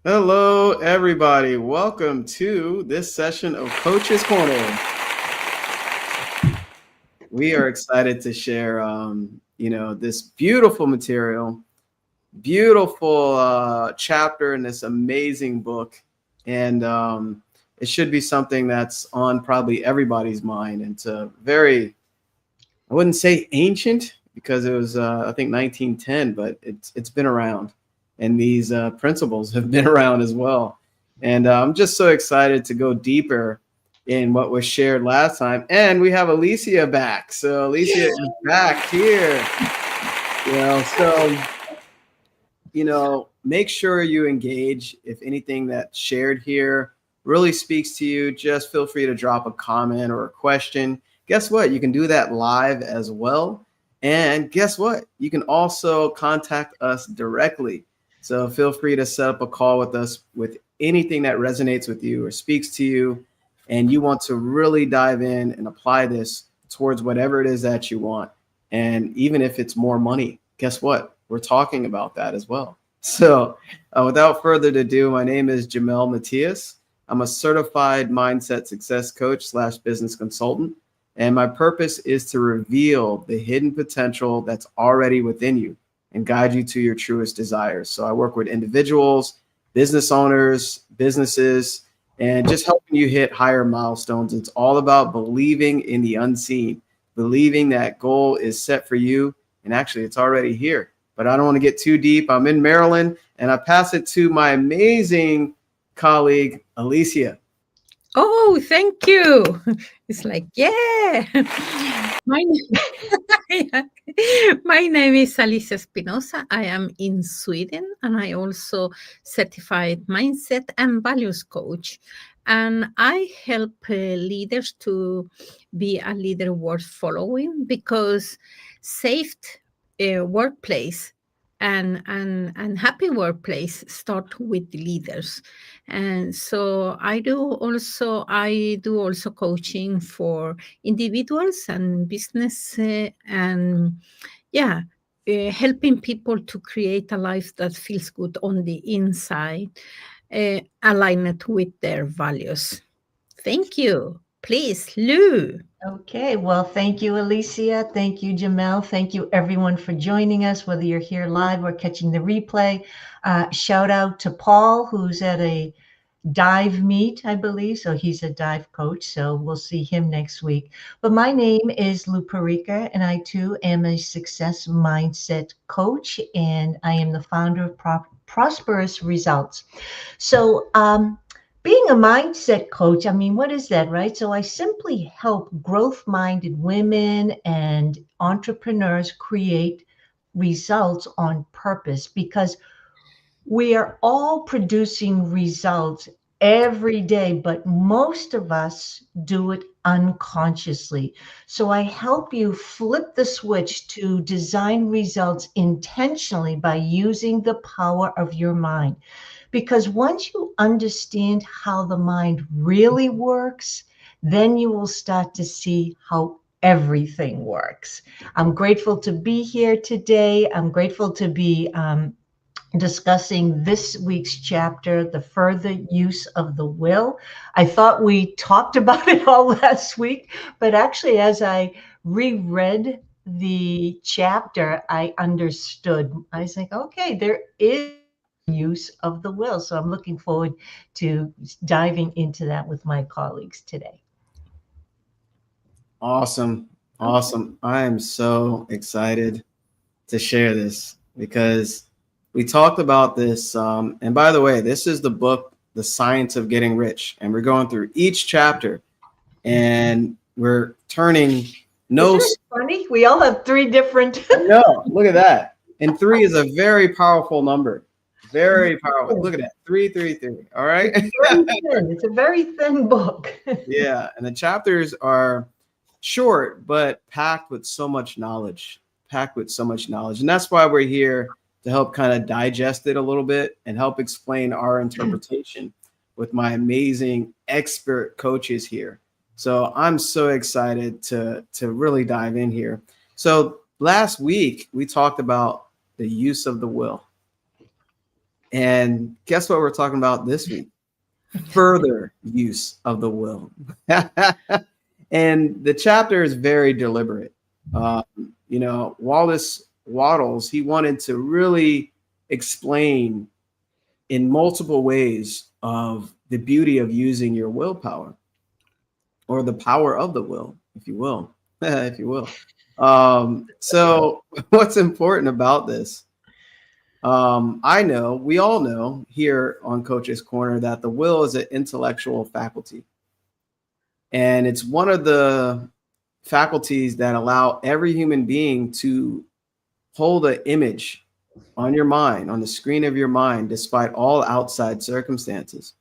Hello, everybody. Welcome to this session of Coach's Corner. We are excited to share, this beautiful material, beautiful chapter in this amazing book, and it should be something that's on probably everybody's mind. And it's a very, I wouldn't say ancient because it was, I think, 1910, but it's been around, and these principles have been around as well. And I'm just so excited to go deeper in what was shared last time. And we have Alicia back. So Alicia is back here. Make sure you engage. If anything that's shared here really speaks to you, just feel free to drop a comment or a question. Guess what? You can do that live as well. And guess what? You can also contact us directly. So feel free to set up a call with us with anything that resonates with you or speaks to you, and you want to really dive in and apply this towards whatever it is that you want. And even if it's more money, guess what? We're talking about that as well. So without further ado, my name is Jamel Matias. I'm a certified mindset success coach / business consultant. And my purpose is to reveal the hidden potential that's already within you and guide you to your truest desires. So I work with individuals, business owners, businesses, and just helping you hit higher milestones. It's all about believing in the unseen, believing that goal is set for you. And actually, it's already here. But I don't want to get too deep. I'm in Maryland, and I pass it to my amazing colleague, Alicia. Oh, thank you. It's like, yeah. My, my name is Alicia Espinosa. I am in Sweden and I also certified mindset and values coach. And I help leaders to be a leader worth following because safe workplace and happy workplace start with the leaders. And so I do also coaching for individuals and business, and yeah, helping people to create a life that feels good on the inside, aligned with their values. Thank you. Please, Lou. Okay, well, thank you, Alicia. Thank you, Jamel. Thank you, everyone, for joining us, whether you're here live or catching the replay. Shout out to Paul, who's at a dive meet, I believe. So he's a dive coach. So we'll see him next week. But my name is Lou Parica, and I too am a success mindset coach, and I am the founder of Prosperous Results. So, being a mindset coach, I mean, what is that, right? So I simply help growth minded women and entrepreneurs create results on purpose because we are all producing results every day, but most of us do it unconsciously. So I help you flip the switch to design results intentionally by using the power of your mind. Because once you understand how the mind really works, then you will start to see how everything works. I'm grateful to be here today. I'm grateful to be discussing this week's chapter, The Further Use of the Will. I thought we talked about it all last week, but actually, as I reread the chapter, I understood. I was like, okay, there is use of the will. So I'm looking forward to diving into that with my colleagues today. Awesome. Awesome. I am so excited to share this because we talked about this. And by the way, this is the book, The Science of Getting Rich. And we're going through each chapter and we're turning no. Isn't it funny? We all have three different. No, look at that. And 3 is a very powerful number. Very powerful. Look at that. 333. All right. It's a very thin book. Yeah. And the chapters are short, but packed with so much knowledge. Packed with so much knowledge. And that's why we're here to help kind of digest it a little bit and help explain our interpretation with my amazing expert coaches here. So I'm so excited to really dive in here. So last week we talked about the use of the will. And guess what we're talking about this week? Further use of the will. And the chapter is very deliberate. Wallace Wattles, he wanted to really explain in multiple ways of the beauty of using your willpower, or the power of the will, if you will, if you will. So what's important about this? We all know here on Coach's Corner that the will is an intellectual faculty. And it's one of the faculties that allow every human being to hold an image on your mind, on the screen of your mind, despite all outside circumstances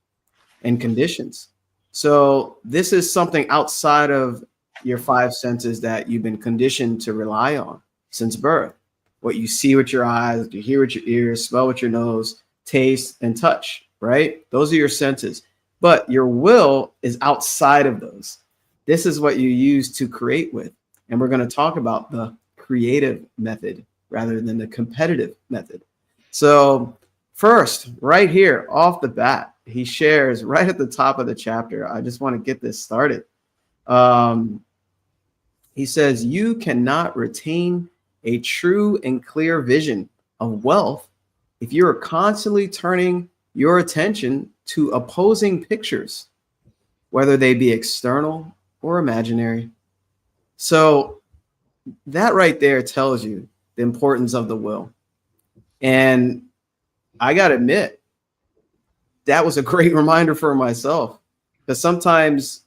and conditions. So this is something outside of your five senses that you've been conditioned to rely on since birth. What you see with your eyes, you hear with your ears, smell with your nose, taste and touch, right? Those are your senses. But your will is outside of those. This is what you use to create with. And we're going to talk about the creative method rather than the competitive method. So first, right here off the bat, he shares right at the top of the chapter. I just want to get this started. He says, you cannot retain a true and clear vision of wealth if you are constantly turning your attention to opposing pictures, whether they be external or imaginary. So that right there tells you the importance of the will. And I got to admit, that was a great reminder for myself, because sometimes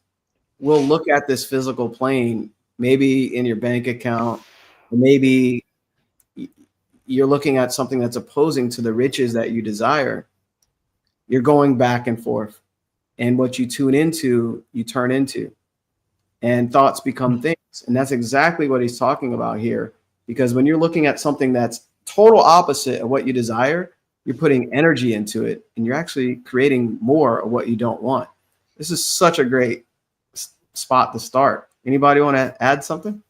we'll look at this physical plane, maybe in your bank account, or maybe you're looking at something that's opposing to the riches that you desire. You're going back and forth. And what you tune into, you turn into. And thoughts become things. And that's exactly what he's talking about here. Because when you're looking at something that's total opposite of what you desire, you're putting energy into it. And you're actually creating more of what you don't want. This is such a great spot to start. Anybody want to add something?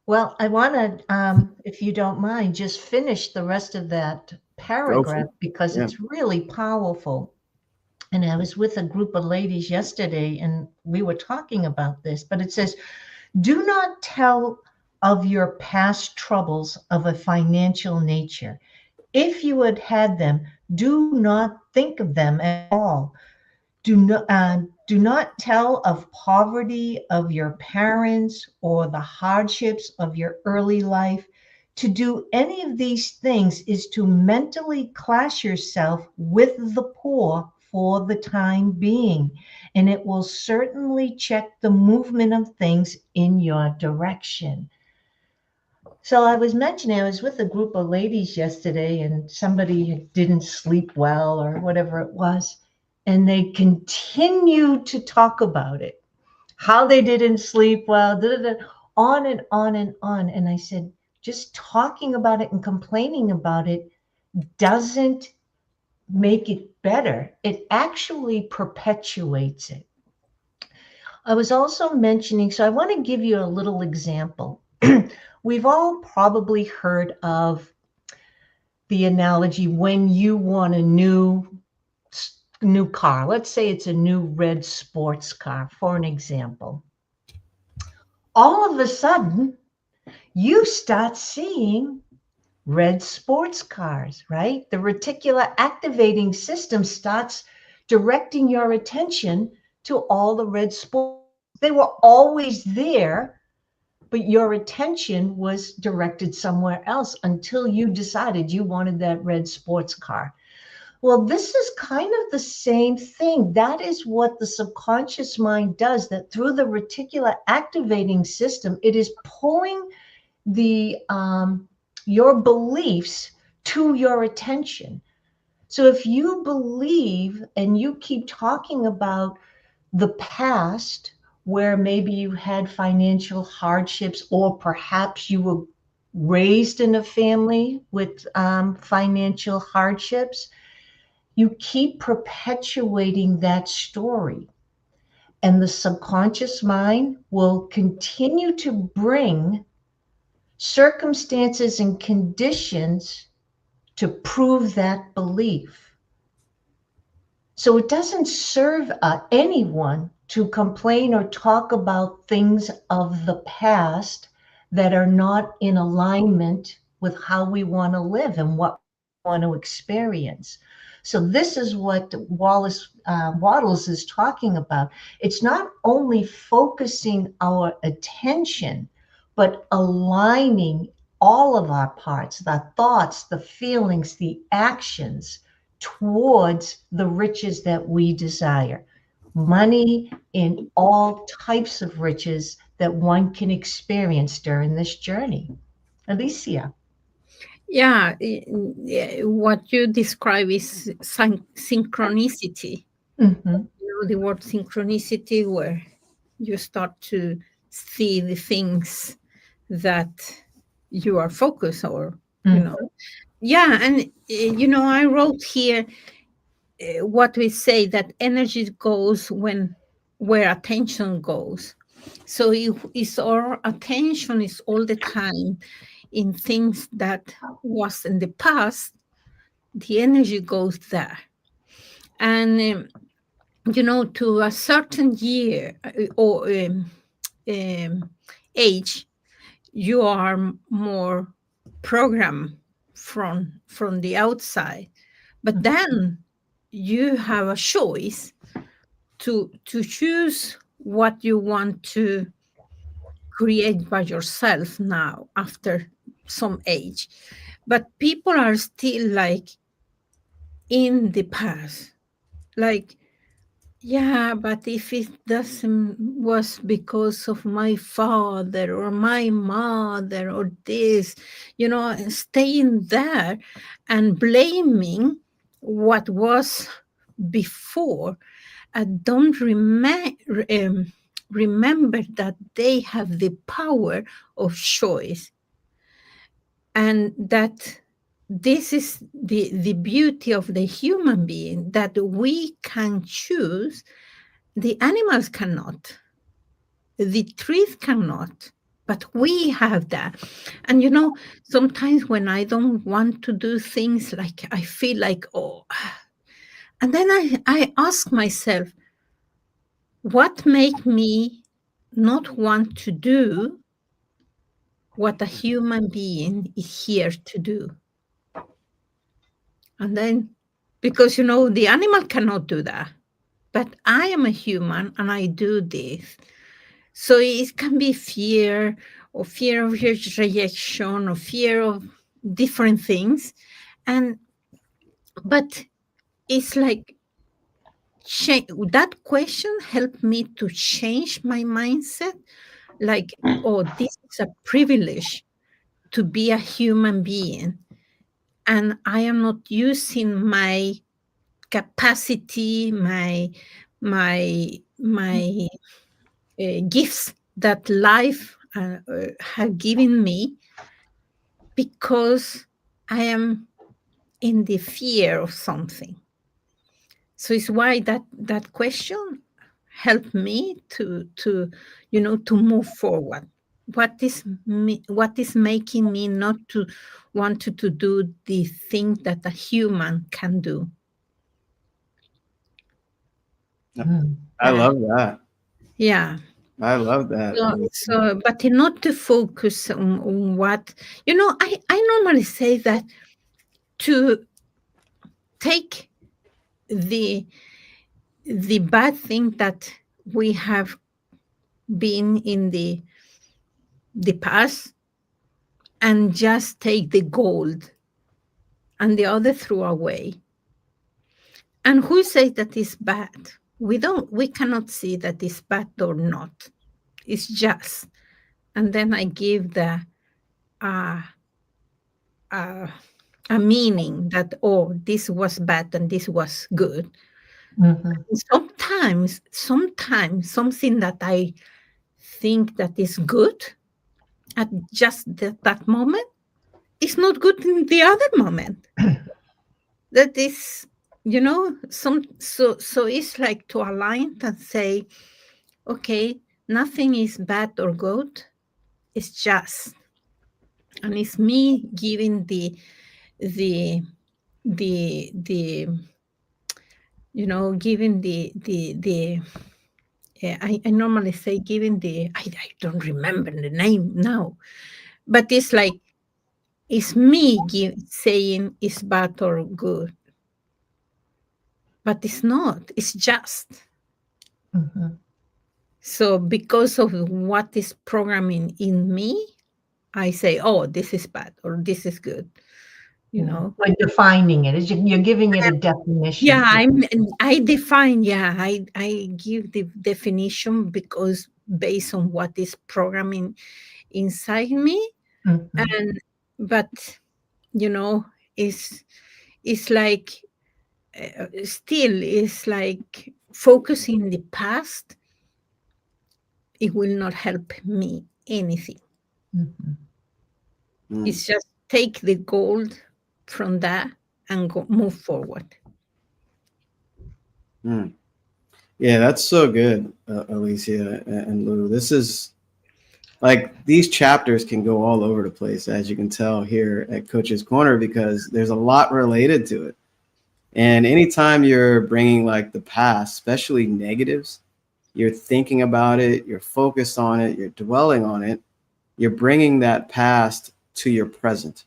Well, I want to, if you don't mind, just finish the rest of that paragraph, because it's really powerful. And I was with a group of ladies yesterday and we were talking about this, but it says, do not tell of your past troubles of a financial nature. If you had had them, do not think of them at all. Do not tell of poverty of your parents or the hardships of your early life. To do any of these things is to mentally class yourself with the poor for the time being, and it will certainly check the movement of things in your direction. So I was mentioning, I was with a group of ladies yesterday and somebody didn't sleep well or whatever it was. And they continued to talk about it, how they didn't sleep well, on and on and on. And I said, just talking about it and complaining about it doesn't make it better. It actually perpetuates it. I was also mentioning, so I want to give you a little example. We've all probably heard of the analogy when you want a new car. Let's say it's a new red sports car, for an example. All of a sudden, you start seeing red sports cars, right? The reticular activating system starts directing your attention to all the red sports. They were always there, but your attention was directed somewhere else until you decided you wanted that red sports car. Well, this is kind of the same thing. That is what the subconscious mind does, that through the reticular activating system, it is pulling your beliefs to your attention. So if you believe and you keep talking about the past where maybe you had financial hardships, or perhaps you were raised in a family with financial hardships, you keep perpetuating that story. And the subconscious mind will continue to bring circumstances and conditions to prove that belief. So it doesn't serve anyone to complain or talk about things of the past that are not in alignment with how we want to live and what we want to experience. So this is what Wattles is talking about. It's not only focusing our attention, but aligning all of our parts, the thoughts, the feelings, the actions towards the riches that we desire. Money in all types of riches that one can experience during this journey. Alicia. Yeah, what you describe is synchronicity. Mm-hmm. You know, the word synchronicity, where you start to see the things that you are focused or, you know. Yeah, and, I wrote here what we say, that energy goes where attention goes. So if our attention is all the time in things that was in the past, the energy goes there. And to a certain year or age, you are more programmed from the outside, but then you have a choice to choose what you want to create by yourself now after some age. But people are still like in the past, like, yeah, but if it doesn't was because of my father or my mother or this, and staying there and blaming what was before. I don't remember that they have the power of choice, and that this is the beauty of the human being, that we can choose. The animals cannot, the trees cannot, but we have that. And sometimes when I don't want to do things, like I feel like, oh, and then I ask myself, what make me not want to do what a human being is here to do? And then, because, the animal cannot do that, but I am a human and I do this. So it can be fear, or fear of rejection, or fear of different things. But it's like, that question helped me to change my mindset. Like, oh, this is a privilege to be a human being, and I am not using my capacity, my gifts that life have given me, because I am in the fear of something. So it's why that question helped me to move forward. What is making me not to want to do the thing that a human can do? I love that. Yeah. I love that. But not to focus on what, I normally say that to take the bad thing that we have been in the past, and just take the gold, and the other throw away. And who says that is bad? We cannot see that it's bad or not. It's just. And then I give the a meaning that, oh, this was bad and this was good. Sometimes something that I think that is good at just that moment is not good in the other moment. That is, so it's like to align and say, okay, nothing is bad or good, it's just. And it's me giving the the giving the I normally say giving I don't remember the name now, but it's like it's me saying it's bad or good, but it's not. It's just. Mhm. So because of what is programming in me, I say, oh, this is bad or this is good. Yeah. By defining it, you're giving it a definition. Yeah, I define, yeah, I give the definition because based on what is programming inside me. Mhm. And but it's like still it's like focusing the past, it will not help me anything. Mhm. It's just take the gold from that and move forward. Yeah, that's so good, Alicia and Lou. This is like these chapters can go all over the place, as you can tell here at Coach's Corner, because there's a lot related to it. And anytime you're bringing like the past, especially negatives, you're thinking about it, you're focused on it, you're dwelling on it, you're bringing that past to your present.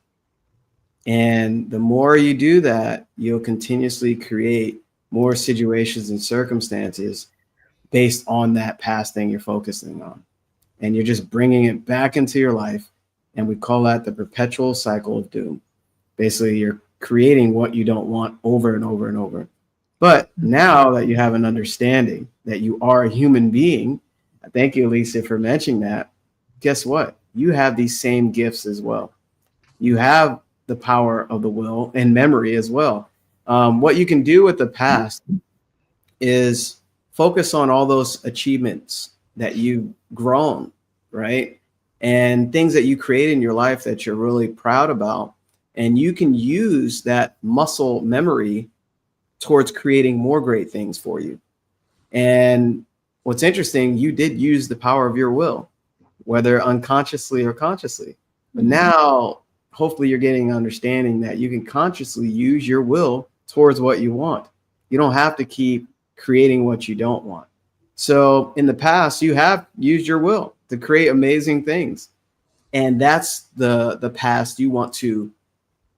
And the more you do that, you'll continuously create more situations and circumstances based on that past thing you're focusing on. And you're just bringing it back into your life. And we call that the perpetual cycle of doom. Basically, you're creating what you don't want over and over and over. But now that you have an understanding that you are a human being, thank you, Alicia, for mentioning that. Guess what? You have these same gifts as well. You have the power of the will and memory as well. What you can do with the past is focus on all those achievements that you've grown, right? And things that you create in your life that you're really proud about. And you can use that muscle memory towards creating more great things for you. And what's interesting, you did use the power of your will, whether unconsciously or consciously. But now, hopefully, you're getting an understanding that you can consciously use your will towards what you want. You don't have to keep creating what you don't want. So in the past, you have used your will to create amazing things. And that's the past you want to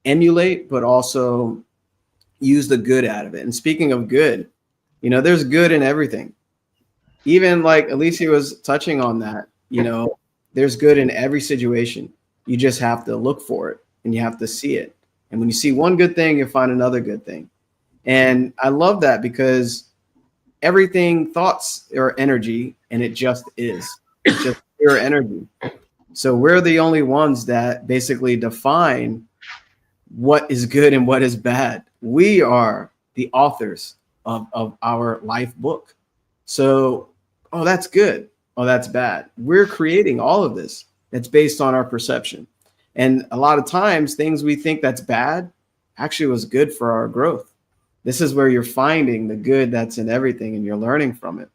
emulate, but also use the good out of it. And speaking of good, there's good in everything. Even like Alicia was touching on that, there's good in every situation. You just have to look for it and you have to see it. And when you see one good thing, you'll find another good thing. And I love that because everything, thoughts are energy, and it just is. It's just pure energy. So we're the only ones that basically define what is good and what is bad. We are the authors of our life book. So, oh, that's good. Oh, that's bad. We're creating all of this. That's based on our perception. And a lot of times things we think that's bad actually was good for our growth. This is where you're finding the good that's in everything and you're learning from it.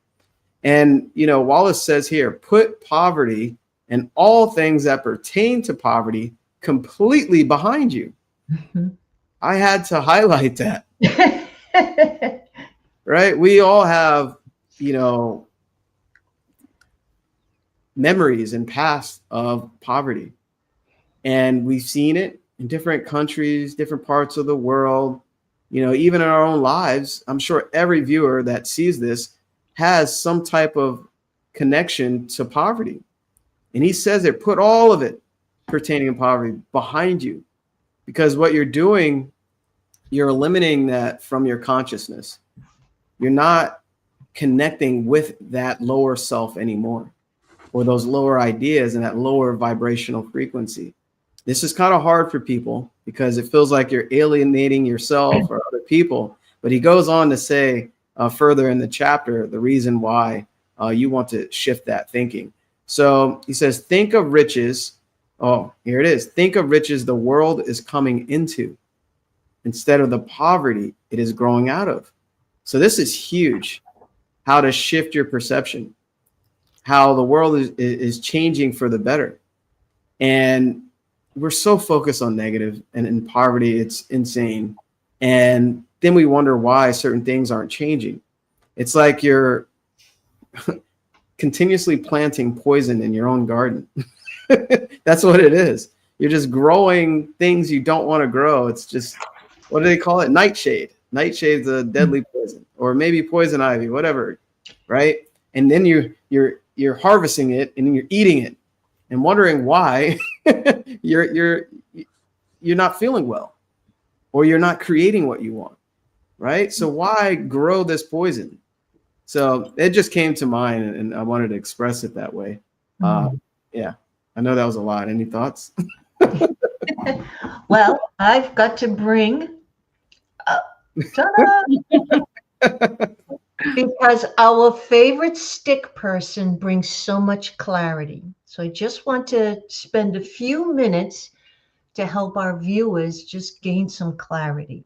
And, Wallace says here, put poverty and all things that pertain to poverty completely behind you. Mm-hmm. I had to highlight that. Right? We all have, memories and past of poverty. And we've seen it in different countries, different parts of the world, even in our own lives. I'm sure every viewer that sees this has some type of connection to poverty. And he says it, put all of it pertaining to poverty behind you. Because what you're doing, you're eliminating that from your consciousness. You're not connecting with that lower self anymore, or those lower ideas and that lower vibrational frequency. This is kind of hard for people because it feels like you're alienating yourself or other people. But he goes on to say further in the chapter, the reason why you want to shift that thinking. So he says, think of riches. Oh, here it is. Think of riches the world is coming into instead of the poverty it is growing out of. So this is huge, how to shift your perception, how the world is changing for the better. And we're so focused on negative and in poverty, it's insane. And then we wonder why certain things aren't changing. It's like you're continuously planting poison in your own garden. That's what it is. You're just growing things you don't want to grow. It's just, what do they call it? Nightshade. Nightshade's a deadly poison, or maybe poison ivy, whatever, right? And then you're harvesting it and then you're eating it and wondering why you're not feeling well, or you're not creating what you want, right? So why grow this poison? So it just came to mind, and I wanted to express it that way. Yeah, I know that was a lot. Any thoughts? Well, I've got to bring because our favorite stick person brings so much clarity. So I just want to spend a few minutes to help our viewers just gain some clarity.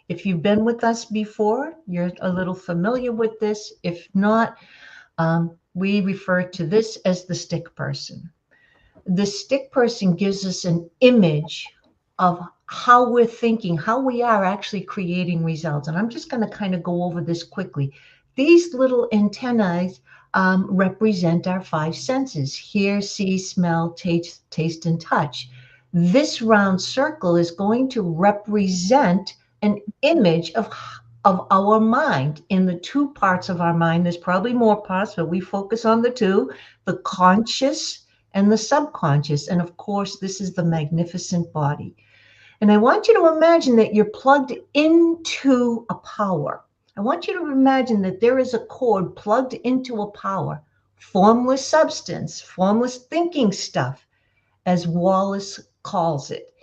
If you've been with us before, you're a little familiar with this. If not, we refer to this as the stick person. The stick person gives us an image of how we're thinking, how we are actually creating results. And I'm just going to kind of go over this quickly. These little antennae represent our five senses: hear, see, smell, taste, and touch. This round circle is going to represent an image of our mind. In the two parts of our mind, there's probably more parts, but we focus on the two: the conscious and the subconscious. And of course, this is the magnificent body. And I want you to imagine that you're plugged into a power. I want you to imagine that there is a cord plugged into a power, formless substance, formless thinking stuff, as Wallace calls it.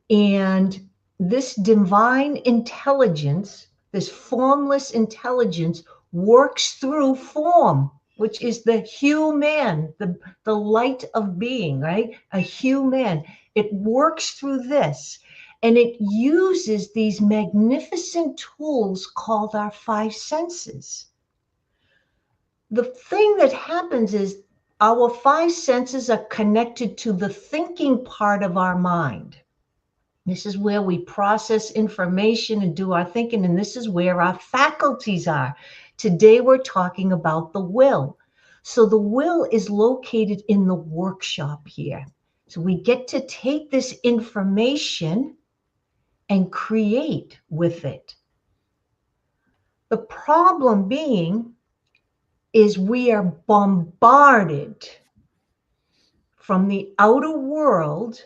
And this divine intelligence, this formless intelligence, works through form, which is the human, the light of being, right? A human. It works through this, and it uses these magnificent tools called our five senses. The thing that happens is our five senses are connected to the thinking part of our mind. This is where we process information and do our thinking, and this is where our faculties are. Today, we're talking about the will. So the will is located in the workshop here. So we get to take this information and create with it. The problem being is we are bombarded from the outer world,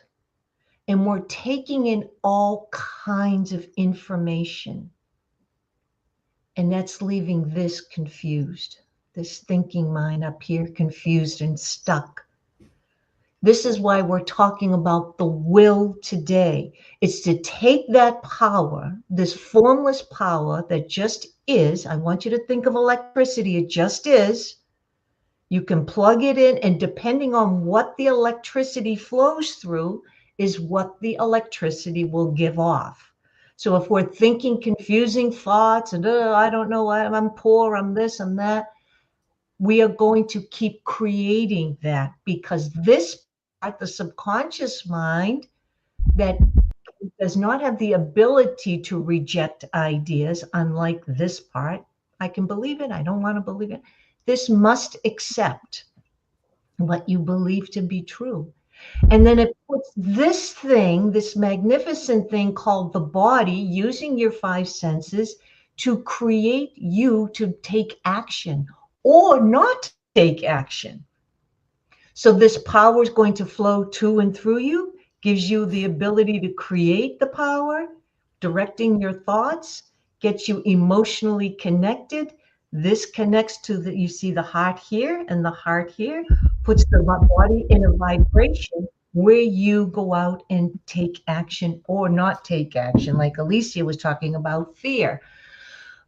and we're taking in all kinds of information. And that's leaving this confused, this thinking mind up here confused and stuck. This is why we're talking about the will today. It's to take that power, this formless power that just is. I want you to think of electricity. It just is. You can plug it in, and depending on what the electricity flows through is what the electricity will give off. So if we're thinking confusing thoughts and I don't know, I'm poor, I'm this, I'm that, we are going to keep creating that, because this part, the subconscious mind, that does not have the ability to reject ideas, unlike this part. I can believe it, I don't want to believe it. This must accept what you believe to be true. And then it puts this thing, this magnificent thing called the body, using your five senses to create you to take action or not take action. So this power is going to flow to and through you, gives you the ability to create the power, directing your thoughts, gets you emotionally connected. This connects to the, you see the heart here and the heart here, puts the body in a vibration where you go out and take action or not take action, like Alicia was talking about fear.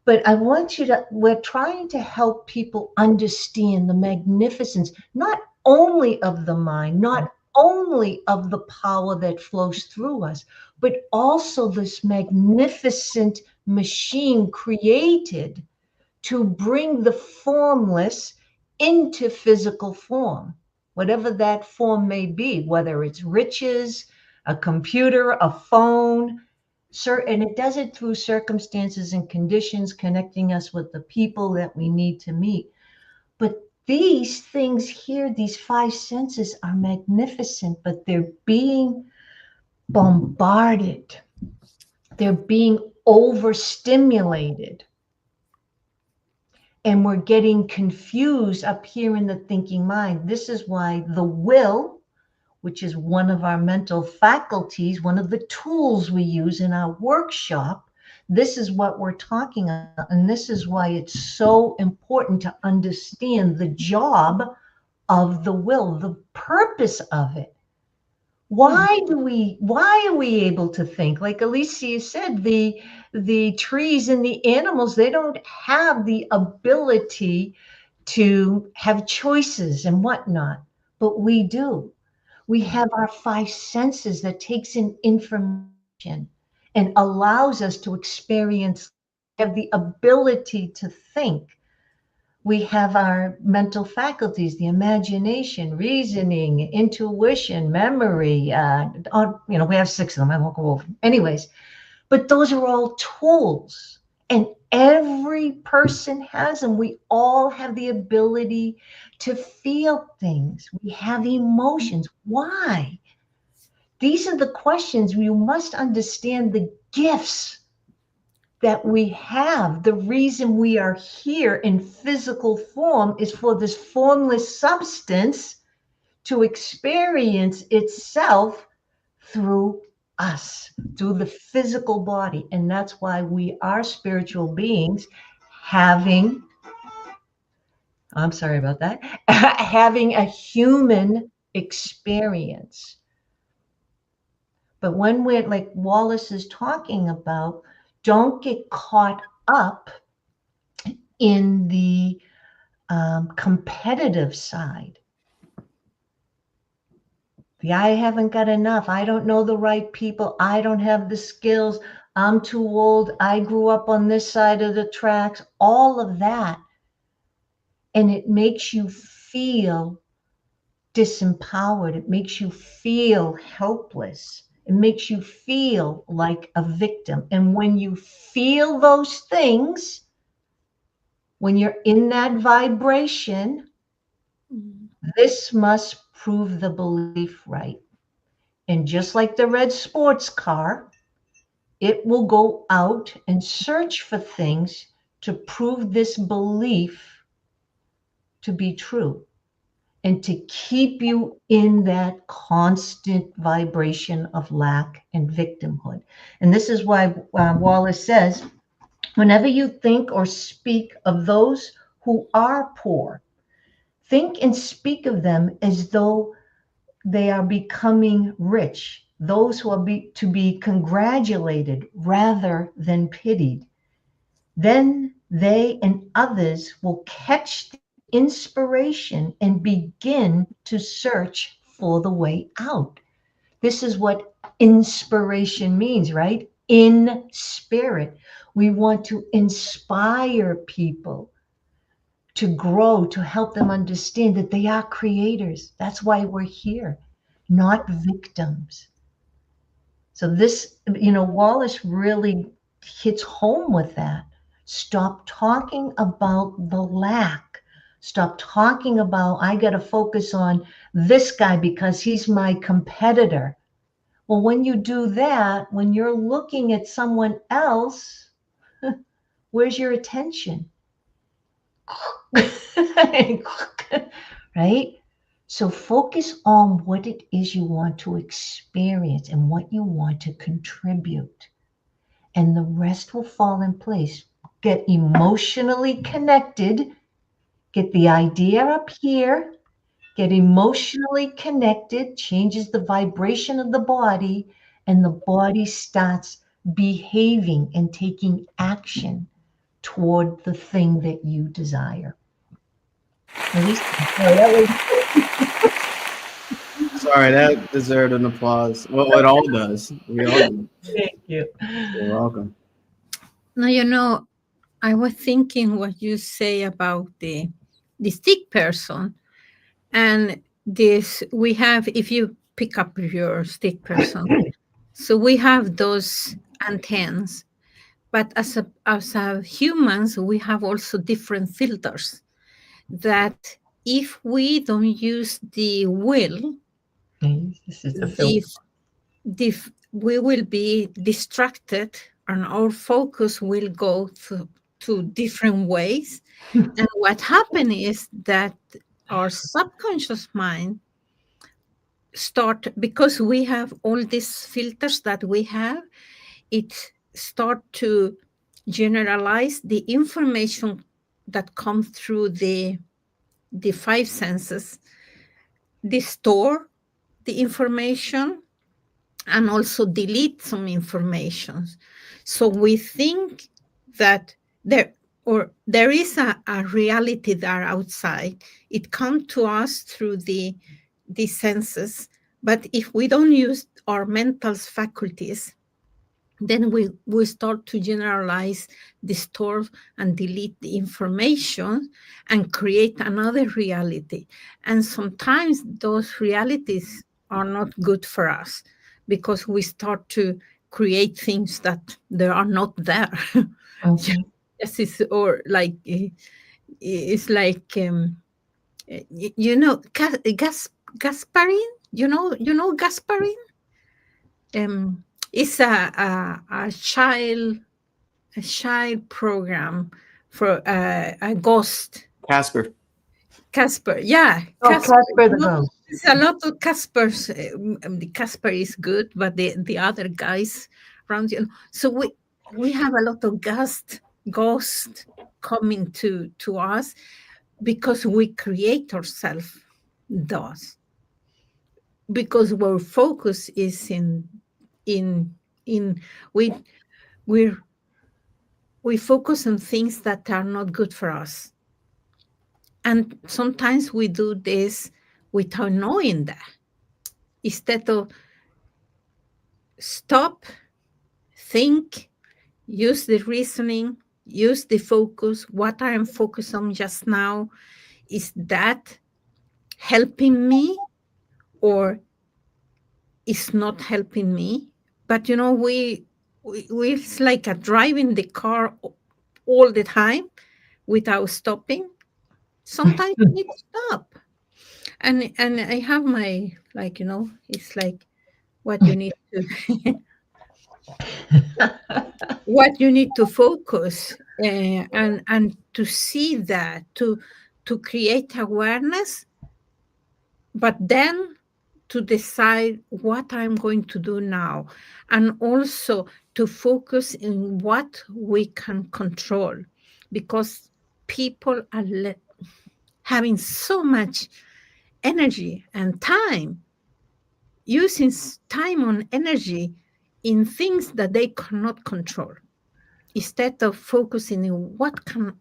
But I want you to, we're trying to help people understand the magnificence, not only of the mind, not only of the power that flows through us, but also this magnificent machine created to bring the formless into physical form. whatever that form may be, whether it's riches, a computer, a phone, and it does it through circumstances and conditions, connecting us with the people that we need to meet. But these things here, these five senses are magnificent, but they're being bombarded. They're being overstimulated. And we're getting confused up here in the thinking mind. This is why the will, which is one of our mental faculties, one of the tools we use in our workshop, this is what we're talking about. And this is why it's so important to understand the job of the will, the purpose of it. Why are we able to think? Like Alicia said, the trees and the animals, they don't have the ability to have choices and whatnot, but we do. We have our five senses that takes in information and allows us to experience, have the ability to think. We have our mental faculties, the imagination, reasoning, intuition, memory. We have 6 of them. I won't go over. Anyways, but those are all tools, and every person has them. We all have the ability to feel things. We have emotions. Why? These are the questions. You must understand the gifts that we have. The reason we are here in physical form is for this formless substance to experience itself through us, through the physical body. And that's why we are spiritual beings having having a human experience. But when we're, like Wallace is talking about, don't get caught up in the competitive side. I haven't got enough. I don't know the right people. I don't have the skills. I'm too old. I grew up on this side of the tracks. All of that. And it makes you feel disempowered. It makes you feel helpless. It makes you feel like a victim. And when you feel those things, when you're in that vibration, this must prove the belief right. And just like the red sports car, it will go out and search for things to prove this belief to be true, and to keep you in that constant vibration of lack and victimhood. And this is why Wallace says, whenever you think or speak of those who are poor, think and speak of them as though they are becoming rich, those who are to be congratulated rather than pitied. Then they and others will catch the inspiration and begin to search for the way out. This is what inspiration means, right? In spirit. We want to inspire people to grow, to help them understand that they are creators. That's why we're here, not victims. So this, Wallace really hits home with that. Stop talking about the lack. Stop talking about, I got to focus on this guy because he's my competitor. Well, when you do that, when you're looking at someone else, where's your attention? Right? So focus on what it is you want to experience and what you want to contribute. And the rest will fall in place. Get emotionally connected. Get the idea up here. Get emotionally connected, changes the vibration of the body, and the body starts behaving and taking action toward the thing that you desire. Sorry, that deserved an applause. Well, it all does. We all do. Thank you. You're welcome. Now, I was thinking what you say about the sick person, and this we have, if you pick up your stick person, so we have those antennas, but as a humans, we have also different filters that if we don't use the will, This is the filter. we will be distracted and our focus will go to different ways. And what happens is that our subconscious mind because we have all these filters that we have, it start to generalize the information that comes through the five senses, store the information and also delete some information. So we think that there is a reality there outside. It comes to us through the senses, but if we don't use our mental faculties, then we start to generalize, distort, and delete the information and create another reality. And sometimes those realities are not good for us because we start to create things that they are not there. Okay. Yes, or like it's like Gasparin. You know Gasparin. It's a child program for a ghost. Casper. Yeah. Oh, Casper the Ghost. There's a lot of Caspers. The Casper is good, but the other guys around you. So we have a lot of ghost coming to us because we create ourselves those. Because our focus is we focus on things that are not good for us. And sometimes we do this without knowing that. Instead of stop, think, use the reasoning, use the focus. What I am focused on just now, is that helping me or is not helping me? But it's like driving the car all the time without stopping. Sometimes you need to stop. And I have my, it's like what you need to what you need to focus and to see that, to create awareness, but then to decide what I'm going to do now, and also to focus in what we can control, because people are having so much energy and time, using time on energy in things that they cannot control, instead of focusing in what can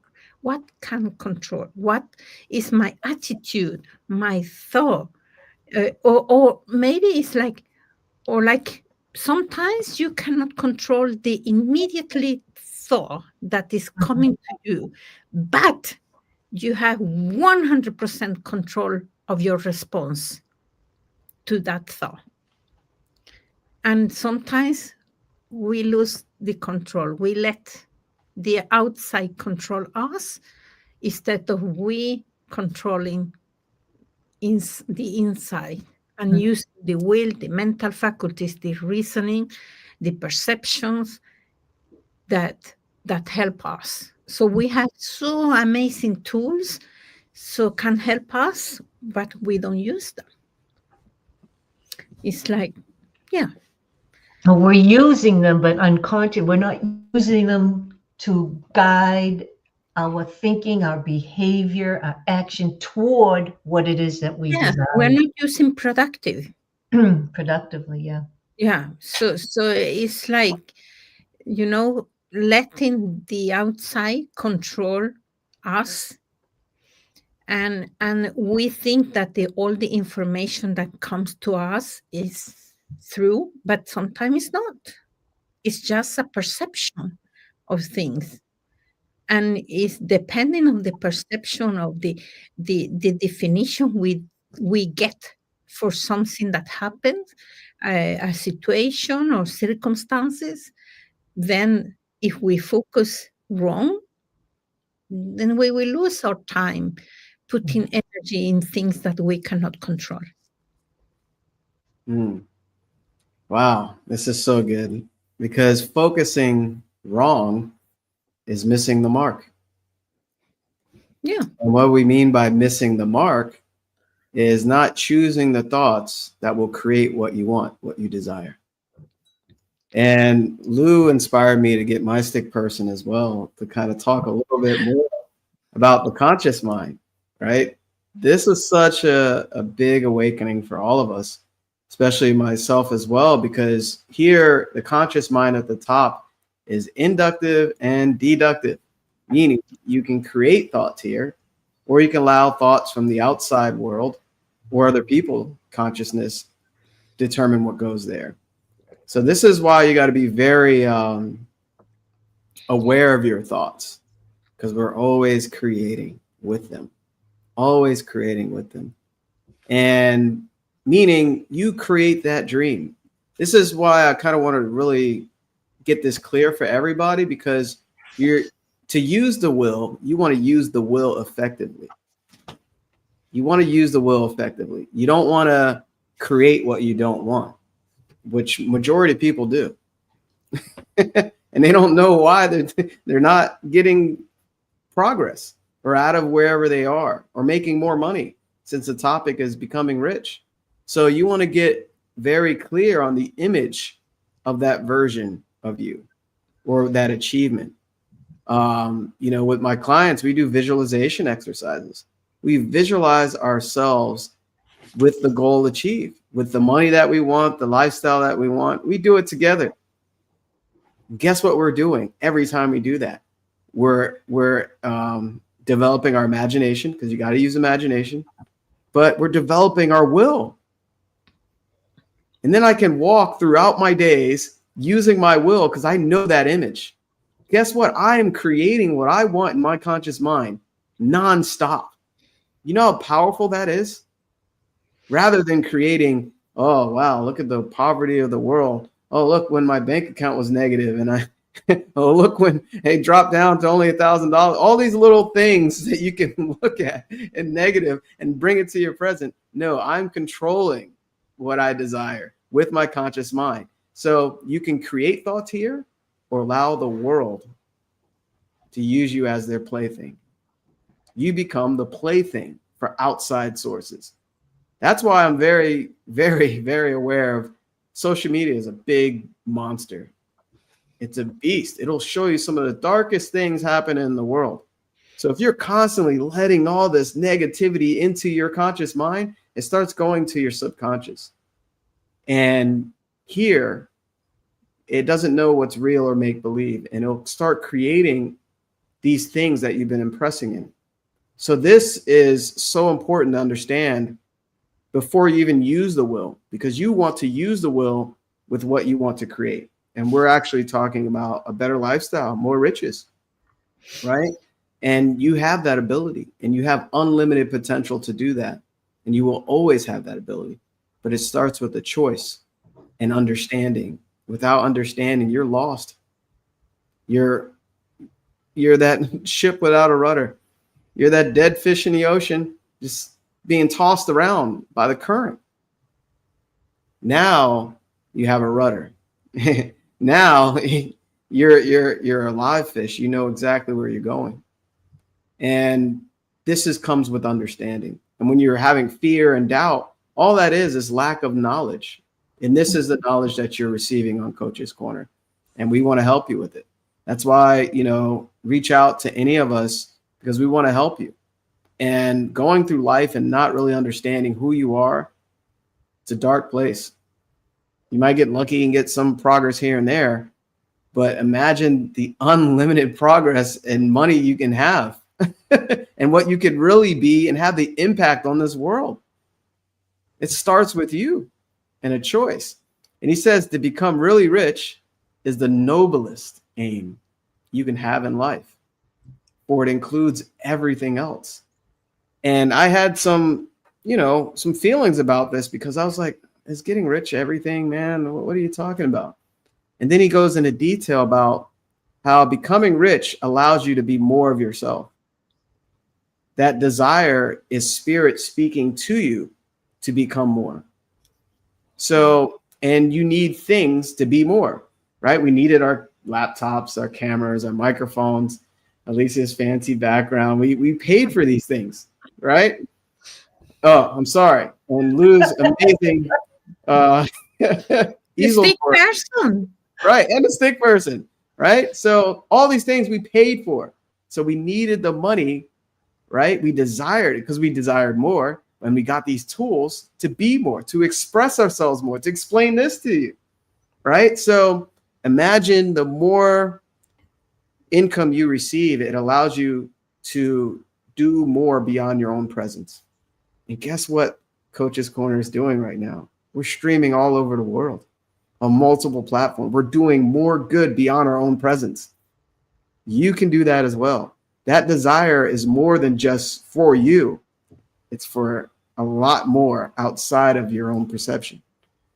control, what is my attitude, my thought, or maybe it's like sometimes you cannot control the immediately thought that is coming to you, but you have 100% control of your response to that thought. And sometimes we lose the control. We let the outside control us instead of we controlling the inside, and use the will, the mental faculties, the reasoning, the perceptions that help us. So we have so amazing tools, so can help us, but we don't use them. It's like, yeah. We're using them, but unconscious. We're not using them to guide our thinking, our behavior, our action toward what it is that we desire. We're not using productively, yeah. Yeah. So it's like, letting the outside control us, and we think that all the information that comes to us is true, but sometimes it's not. It's just a perception of things, and it's depending on the perception of the definition we we get for something that happens, a situation or circumstances, then if we focus wrong, then we will lose our time putting energy in things that we cannot control. Wow, this is so good, because focusing wrong is missing the mark. Yeah. And what we mean by missing the mark is not choosing the thoughts that will create what you want, what you desire. And Lou inspired me to get my stick person as well, to kind of talk a little bit more about the conscious mind, right? This is such a big awakening for all of us, especially myself as well, because here the conscious mind at the top is inductive and deductive, meaning you can create thoughts here, or you can allow thoughts from the outside world or other people consciousness determine what goes there. So this is why you got to be very aware of your thoughts, because we're always creating with them, always creating with them. And meaning you create that dream. This is why I kind of want to really get this clear for everybody, because to use the will, you want to use the will effectively. You want to use the will effectively. You don't want to create what you don't want, which majority of people do. And they don't know why they're not getting progress or out of wherever they are or making more money, since the topic is becoming rich. So you want to get very clear on the image of that version of you or that achievement. With my clients, we do visualization exercises. We visualize ourselves with the goal achieved, with the money that we want, the lifestyle that we want. We do it together. Guess what we're doing every time we do that? We're developing our imagination, because you got to use imagination, but we're developing our will. And then I can walk throughout my days using my will, because I know that image. Guess what? I am creating what I want in my conscious mind nonstop. You know how powerful that is? Rather than creating, oh, wow, look at the poverty of the world. Oh, look, when my bank account was negative, and oh, look, when it dropped down to only $1,000. All these little things that you can look at and negative and bring it to your present. No, I'm controlling what I desire with my conscious mind. So you can create thoughts here or allow the world to use you as their plaything. You become the plaything for outside sources. That's why I'm very, very, very aware of social media is a big monster. It's a beast. It'll show you some of the darkest things happening in the world. So if you're constantly letting all this negativity into your conscious mind, it starts going to your subconscious. And here, it doesn't know what's real or make believe, and it'll start creating these things that you've been impressing in. So this is so important to understand before you even use the will, because you want to use the will with what you want to create. And we're actually talking about a better lifestyle, more riches, right? And you have that ability, and you have unlimited potential to do that. And you will always have that ability, but it starts with a choice and understanding. Without understanding, you're lost. You're that ship without a rudder. You're that dead fish in the ocean, just being tossed around by the current. Now you have a rudder. Now you're a live fish. You know exactly where you're going. And this comes with understanding. And when you're having fear and doubt, all that is lack of knowledge. And this is the knowledge that you're receiving on Coach's Corner. And we want to help you with it. That's why, reach out to any of us, because we want to help you. And going through life and not really understanding who you are, it's a dark place. You might get lucky and get some progress here and there, but imagine the unlimited progress and money you can have and what you could really be and have the impact on this world. It starts with you and a choice. And he says to become really rich is the noblest aim you can have in life, for it includes everything else. And I had some, some feelings about this, because I was like, is getting rich everything, man? What are you talking about? And then he goes into detail about how becoming rich allows you to be more of yourself. That desire is spirit speaking to you to become more. So, and you need things to be more, right? We needed our laptops, our cameras, our microphones, Alicia's fancy background. We paid for these things, right? Oh, I'm sorry. And Lou's amazing easel Stick for, person. right, and a stick person, right? So all these things we paid for. So we needed the money, right? We desired it because we desired more, and we got these tools to be more, to express ourselves more, to explain this to you, right? So imagine the more income you receive, it allows you to do more beyond your own presence. And guess what Coach's Corner is doing right now? We're streaming all over the world on multiple platforms. We're doing more good beyond our own presence. You can do that as well. That desire is more than just for you. It's for a lot more outside of your own perception.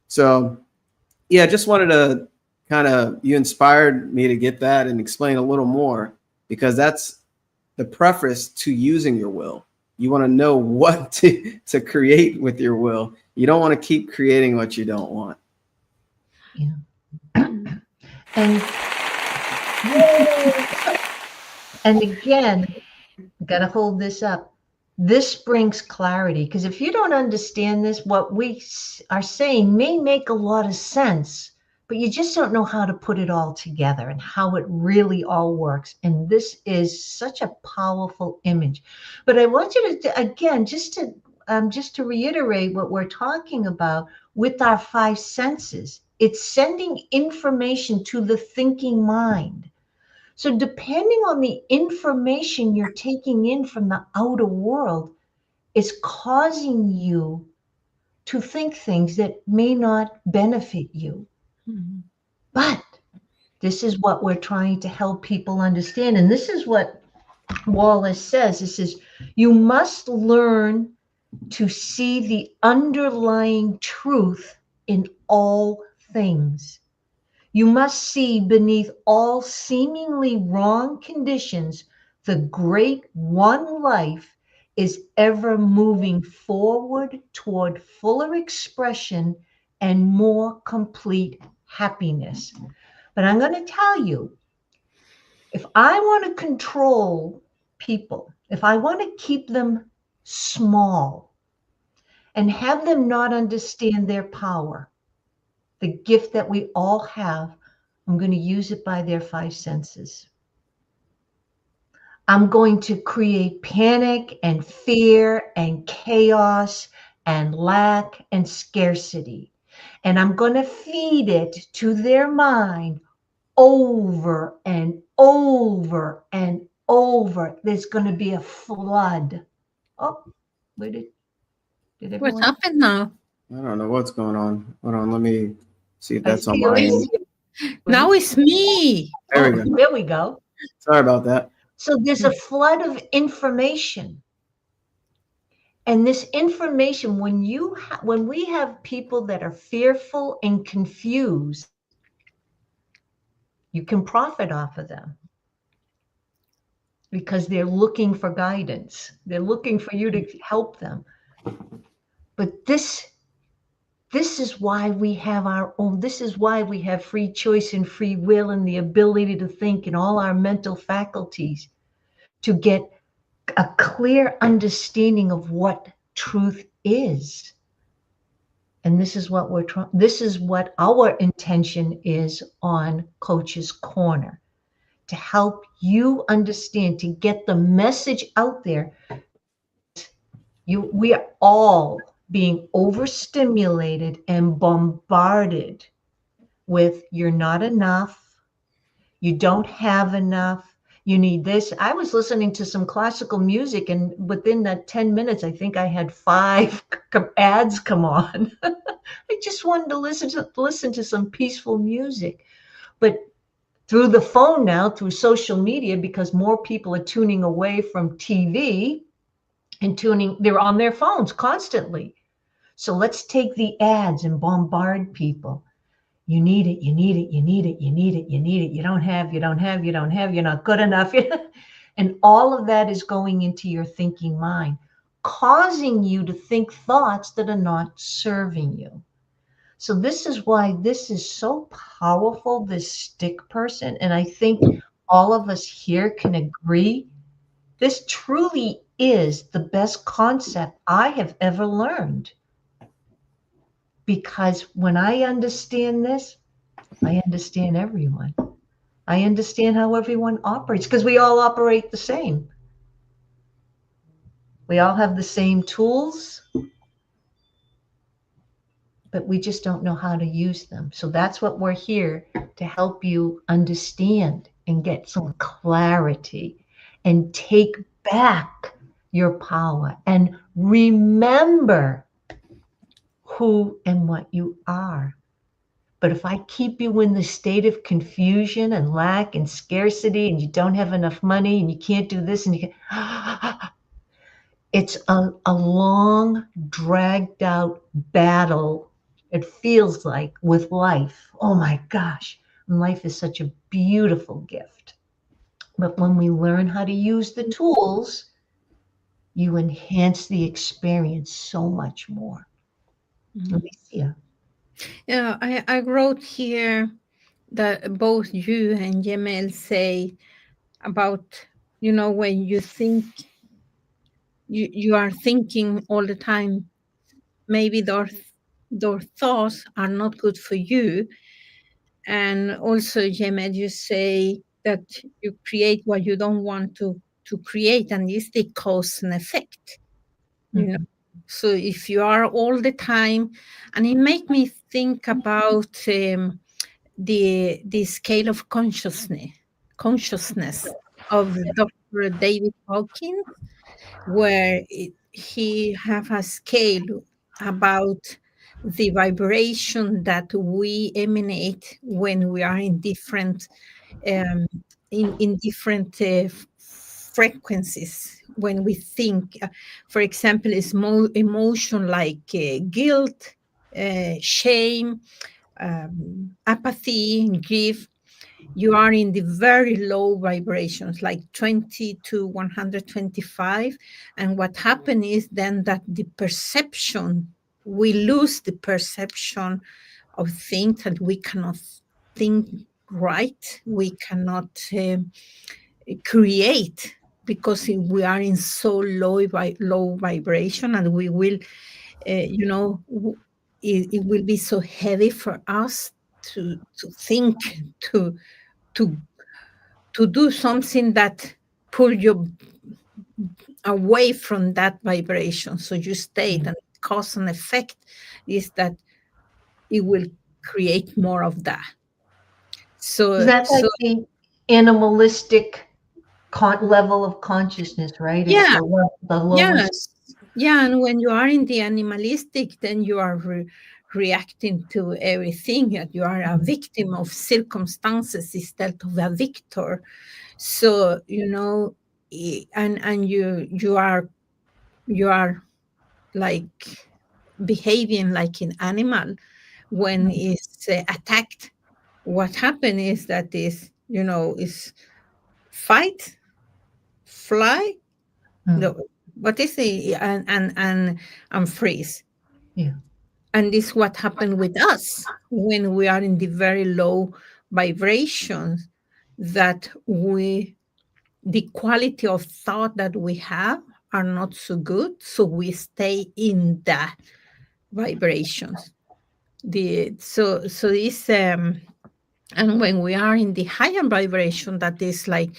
So yeah, I just wanted to you inspired me to get that and explain a little more, because that's the preface to using your will. You want to know what to create with your will. You don't want to keep creating what you don't want. Yeah. And again, got to hold this up. This brings clarity, because if you don't understand this, what we are saying may make a lot of sense, but you just don't know how to put it all together and how it really all works. And this is such a powerful image. But I want you to, again, just to reiterate what we're talking about with our five senses. It's sending information to the thinking mind. So depending on the information you're taking in from the outer world, it's causing you to think things that may not benefit you. Mm-hmm. But this is what we're trying to help people understand. And this is what Wallace says. It says, you must learn to see the underlying truth in all things. You must see beneath all seemingly wrong conditions, the great one life is ever moving forward toward fuller expression and more complete happiness. But I'm going to tell you, if I want to control people, if I want to keep them small and have them not understand their power, the gift that we all have, I'm going to use it by their five senses. I'm going to create panic and fear and chaos and lack and scarcity. And I'm going to feed it to their mind over and over and over. There's going to be a flood. Oh, where did everyone? What happened now? I don't know what's going on. Hold on, let me see if that's on my end. Now it's me. There we go. There we go. Sorry about that. So there's a flood of information. And this information, when we have people that are fearful and confused, you can profit off of them because they're looking for guidance. They're looking for you to help them. But this is why we have our own. This is why we have free choice and free will and the ability to think in all our mental faculties to get a clear understanding of what truth is. And this is what this is what our intention is on Coach's Corner, to help you understand, to get the message out there. We are all being overstimulated and bombarded with you're not enough, you don't have enough, you need this. I was listening to some classical music, and within that 10 minutes, I think I had 5 ads come on. I just wanted to listen to some peaceful music. But through the phone now, through social media, because more people are tuning away from TV, and tuning. They're on their phones constantly. So let's take the ads and bombard people. You need it, you need it, you need it, you need it, you need it. You don't have, you don't have, you don't have, you're not good enough. And all of that is going into your thinking mind, causing you to think thoughts that are not serving you. So this is why this is so powerful, this stick person. And I think all of us here can agree. This truly is the best concept I have ever learned. Because when I understand this, I understand everyone. I understand how everyone operates, because we all operate the same. We all have the same tools, but we just don't know how to use them. So that's what we're here to help you understand and get some clarity and take back your power and remember who and what you are. But if I keep you in the state of confusion and lack and scarcity, and you don't have enough money and you can't do this and you can, it's a long, dragged out battle. It feels like with life. Oh my gosh, life is such a beautiful gift. But when we learn how to use the tools, you enhance the experience so much more. Alicia. Yeah, I wrote here that both you and Jamel say about, when you think, you are thinking all the time, maybe those thoughts are not good for you. And also, Jamel, you say that you create what you don't want to create, and it's the cause and effect. So if you are all the time, and it made me think about the scale of consciousness of Dr. David Hawkins, where he have a scale about the vibration that we emanate when we are in different in different frequencies. When we think, for example, is emotion like guilt, shame, apathy, grief, you are in the very low vibrations, like 20 to 125. And what happens is then that the perception, we lose the perception of things, that we cannot think right, we cannot create, because we are in so low vibration, and we will, it will be so heavy for us to think, to do something that pull you away from that vibration. So you stay, and cause and effect is that it will create more of that. So is that like the animalistic level of consciousness, right? Yeah. It's the lowest. Yeah, and when you are in the animalistic, then you are reacting to everything. You are a victim of circumstances instead of a victor. So and you are like behaving like an animal when it's attacked. What happened is that is fight, fly. No, what is it? And freeze. Yeah. And this is what happened with us when we are in the very low vibrations, that the quality of thought that we have are not so good. So we stay in that vibrations. So this and when we are in the higher vibration, that is like,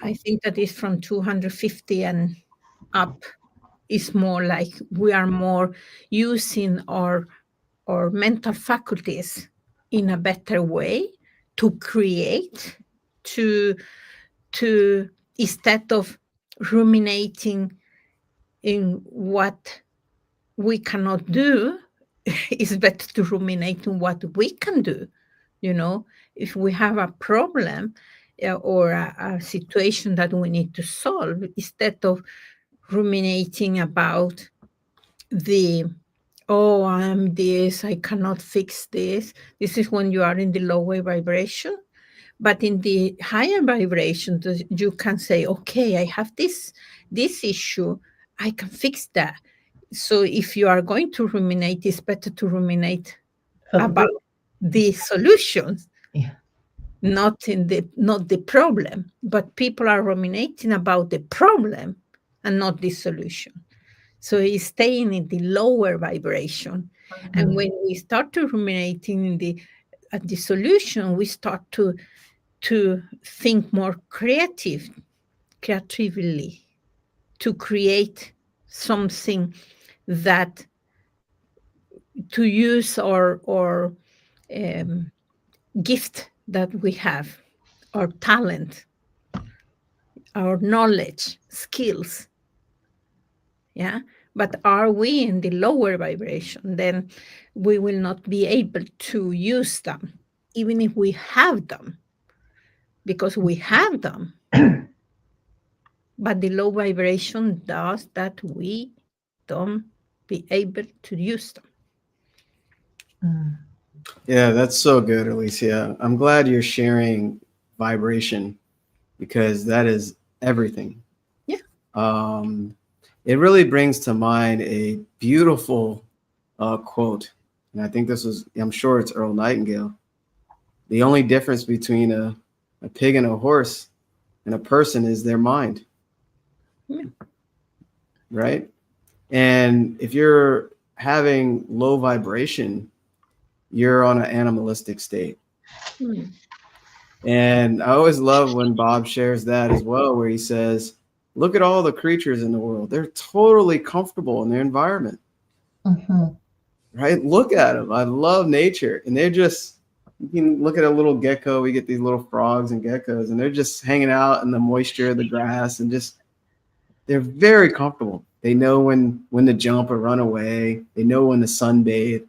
I think that is from 250 and up, is more like we are more using our mental faculties in a better way to create, to instead of ruminating in what we cannot do, it's better to ruminate on what we can do. If we have a problem or a situation that we need to solve, instead of ruminating about oh, I'm this, I cannot fix this. This is when you are in the lower vibration. But in the higher vibration, you can say, okay, I have this issue, I can fix that. So if you are going to ruminate, it's better to ruminate about the solutions, Yeah. not the problem. But people are ruminating about the problem and not the solution. So it's staying in the lower vibration. And when we start to ruminating at the solution, we start to think more creatively, to create something that to use our gift that we have, our talent, our knowledge, skills. Yeah. But are we in the lower vibration? Then we will not be able to use them, even if we have them, because we have them. But the low vibration does that we don't be able to use them. Yeah, that's so good, Alicia. I'm glad you're sharing vibration, because that is everything. Yeah. It really brings to mind a beautiful quote. And I think I'm sure it's Earl Nightingale. The only difference between a pig and a horse and a person is their mind. Yeah. Right? And if you're having low vibration, you're on an animalistic state. Mm. And I always love when Bob shares that as well, where he says, look at all the creatures in the world. They're totally comfortable in their environment. Right? Look at them. I love nature. And they're just, you can look at a little gecko. We get these little frogs and geckos, and they're just hanging out in the moisture of the grass, and just, they're very comfortable. They know when to jump or run away. They know when to sunbathe.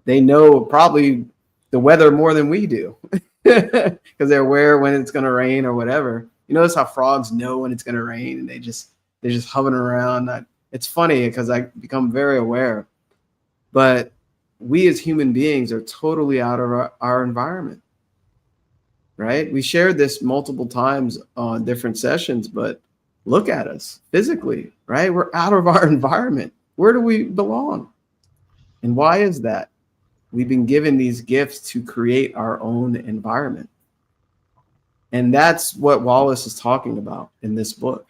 They know probably the weather more than we do, because they're aware when it's going to rain or whatever. You notice how frogs know when it's going to rain, and they're just hovering around. It's funny because I become very aware. But we as human beings are totally out of our environment, right? We shared this multiple times on different sessions, but look at us physically, right? We're out of our environment. Where do we belong? And why is that? We've been given these gifts to create our own environment. And that's what Wallace is talking about in this book.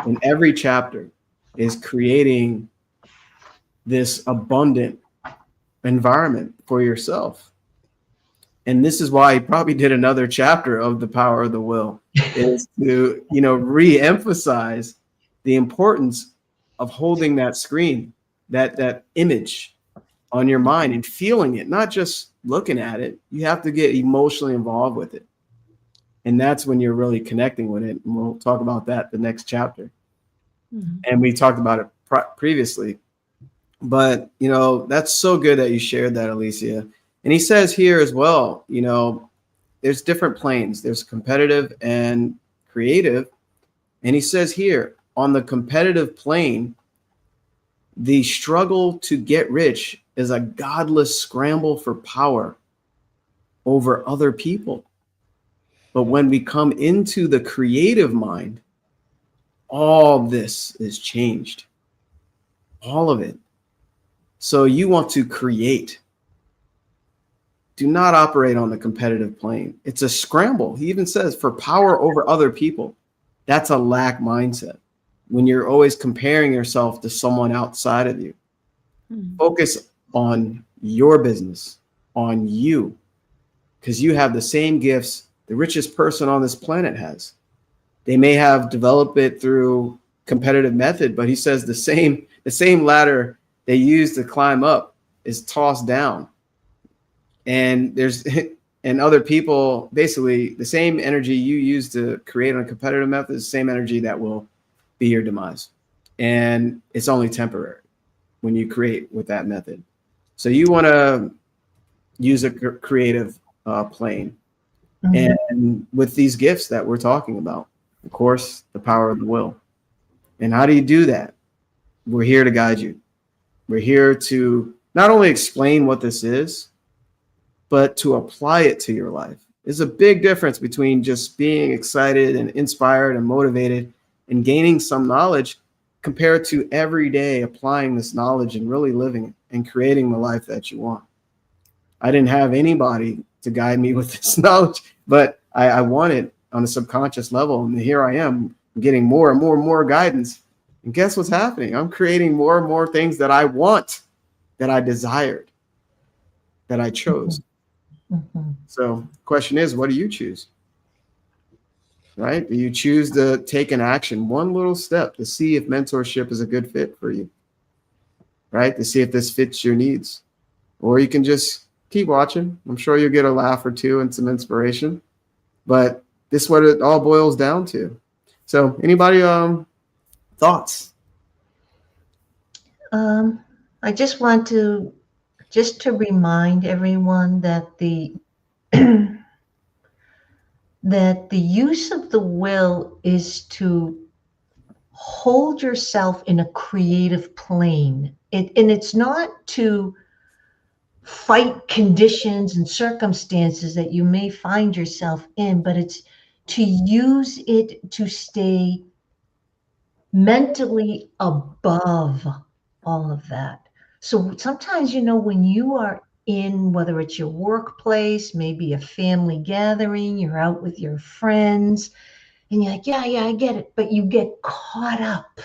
In every chapter is creating this abundant environment for yourself. And this is why he probably did another chapter of The Power of the Will, is to, re-emphasize the importance of holding that screen, that image on your mind and feeling it, not just looking at it. You have to get emotionally involved with it. And that's when you're really connecting with it. And we'll talk about that the next chapter. Mm-hmm. And we talked about it previously. But, that's so good that you shared that, Alicia. And he says here as well, there's different planes. There's competitive and creative. And he says here, on the competitive plane, the struggle to get rich is a godless scramble for power over other people. But when we come into the creative mind, all this is changed. All of it. So you want to create. Do not operate on the competitive plane. It's a scramble. He even says for power over other people. That's a lack mindset. When you're always comparing yourself to someone outside of you. Focus on your business, on you, because you have the same gifts the richest person on this planet has. They may have developed it through competitive method, but he says the same ladder they use to climb up is tossed down. And other people, basically the same energy you use to create on a competitive method is the same energy that will be your demise. And it's only temporary when you create with that method. So you want to use a creative plane. Mm-hmm. And with these gifts that we're talking about, of course, the power of the will. And how do you do that? We're here to guide you. We're here to not only explain what this is, but to apply it to your life. There's a big difference between just being excited and inspired and motivated and gaining some knowledge compared to every day applying this knowledge and really living it and creating the life that you want. I didn't have anybody to guide me with this knowledge, but I want it on a subconscious level. And here I am getting more and more and more guidance. And guess what's happening? I'm creating more and more things that I want, that I desired, that I chose. Mm-hmm. So the question is, what do you choose? Right? Do you choose to take an action, one little step to see if mentorship is a good fit for you? Right? To see if this fits your needs. Or you can just keep watching. I'm sure you'll get a laugh or two and some inspiration. But this is what it all boils down to. So anybody thoughts? I just want to remind everyone that the that the use of the will is to hold yourself in a creative plane. And it's not to fight conditions and circumstances that you may find yourself in, but it's to use it to stay mentally above all of that. So sometimes, when you are in, whether it's your workplace, maybe a family gathering, you're out with your friends, and you're like, yeah, I get it. But you get caught up.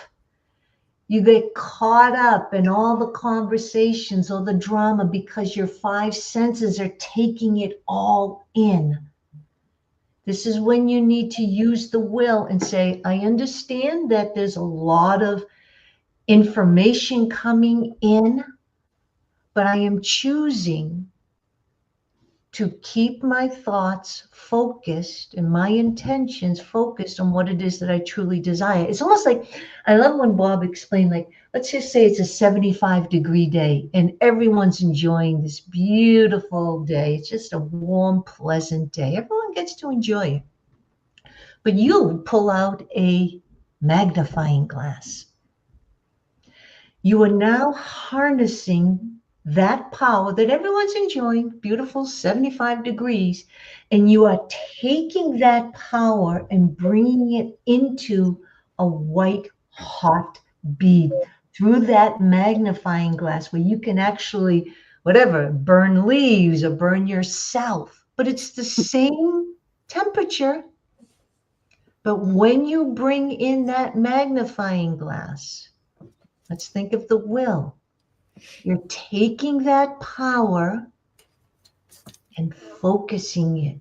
You get caught up in all the conversations or the drama because your five senses are taking it all in. This is when you need to use the will and say, I understand that there's a lot of information coming in, but I am choosing to keep my thoughts focused and my intentions focused on what it is that I truly desire. It's almost like, I love when Bob explained, like, let's just say it's a 75-degree day and everyone's enjoying this beautiful day. It's just a warm, pleasant day. Everyone gets to enjoy it. But you pull out a magnifying glass. You are now harnessing that power that everyone's enjoying, beautiful 75 degrees, and you are taking that power and bringing it into a white hot bead through that magnifying glass where you can actually, burn leaves or burn yourself, but it's the same temperature. But when you bring in that magnifying glass, let's think of the will. You're taking that power and focusing it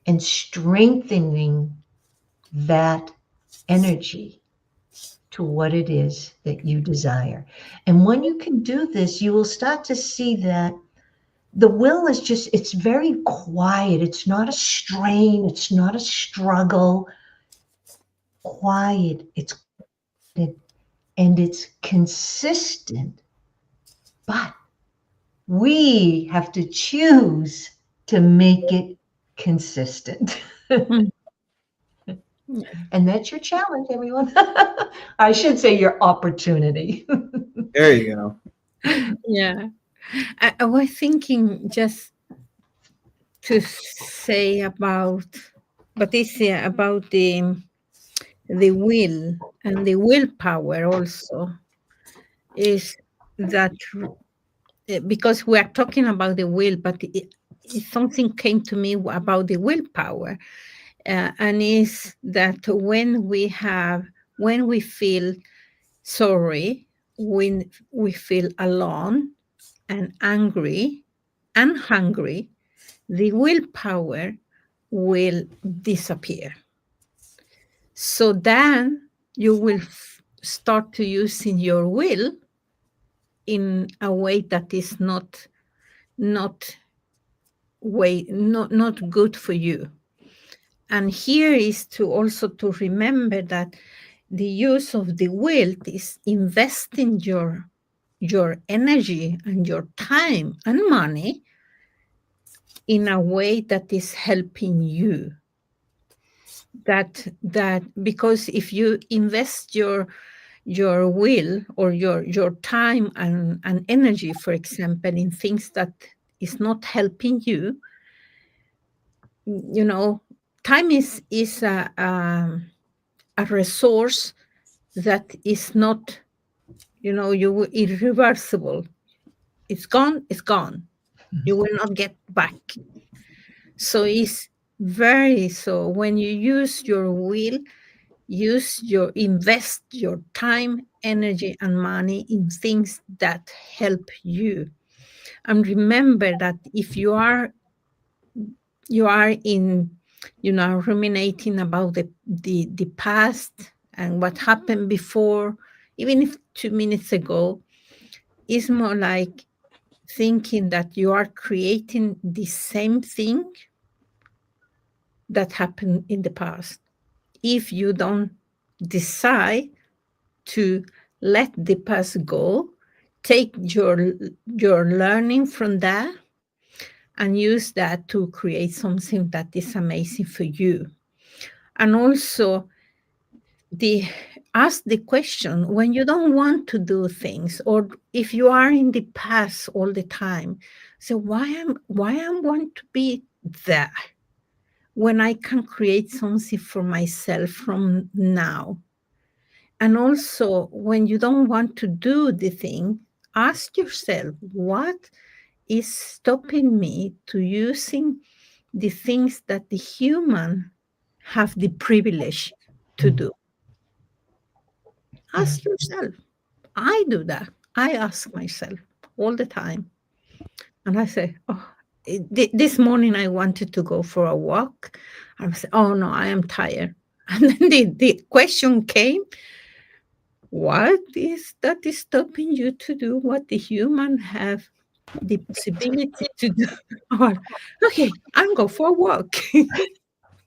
and strengthening that energy to what it is that you desire. And when you can do this, you will start to see that the will is it's very quiet. It's not a strain. It's not a struggle. Quiet. And it's consistent, but we have to choose to make it consistent. And that's your challenge, everyone. I should say your opportunity. There you go. Yeah. I was thinking just to say about, Patricia, about the will and the willpower also, is that because we are talking about the will, but something came to me about the willpower, and is that when we feel sorry, when we feel alone and angry and hungry, the willpower will disappear. So then you will start to using your will in a way that is not good for you. And here is to also to remember that the use of the will is investing your energy and your time and money in a way that is helping you. that because if you invest your will or your time and energy, for example, in things that is not helping you, you know, time is a resource that is not, you know, irreversible. It's gone, it's gone. You will not get back. So it's very, so when you use your will, invest your time, energy, and money in things that help you. And remember that if you are in, you know, ruminating about the past and what happened before, even if 2 minutes ago, it's more like thinking that you are creating the same thing that happened in the past. If you don't decide to let the past go, take your learning from that and use that to create something that is amazing for you. And also ask the question when you don't want to do things, or if you are in the past all the time, so why am want to be there when I can create something for myself from now? And also, when you don't want to do the thing, ask yourself, what is stopping me to using the things that the human have the privilege to do? Ask yourself. I do that. I ask myself all the time. And I say, oh, this morning I wanted to go for a walk. I say, oh no, I am tired. And then the question came, what is that is stopping you to do what the human have the possibility to do? Or, okay, I'll go for a walk.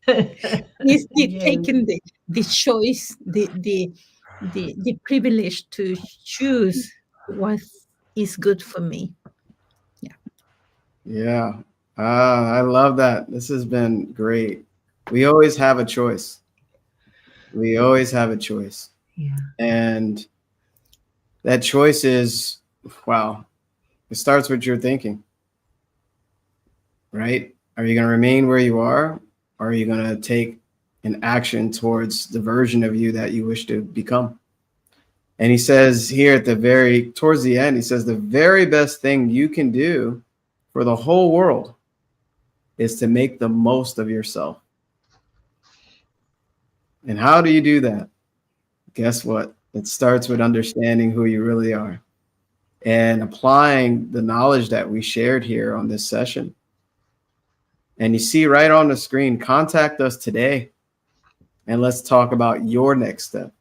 It's taking the choice, the privilege to choose what is good for me. Yeah. I love that. This has been great. We always have a choice. We always have a choice. Yeah. And that choice is, wow, it starts with your thinking, right? Are you going to remain where you are? Or are you going to take an action towards the version of you that you wish to become? And he says here towards the end, he says, the very best thing you can do for the whole world is to make the most of yourself. And how do you do that? Guess what? It starts with understanding who you really are and applying the knowledge that we shared here on this session. And you see right on the screen, contact us today and let's talk about your next step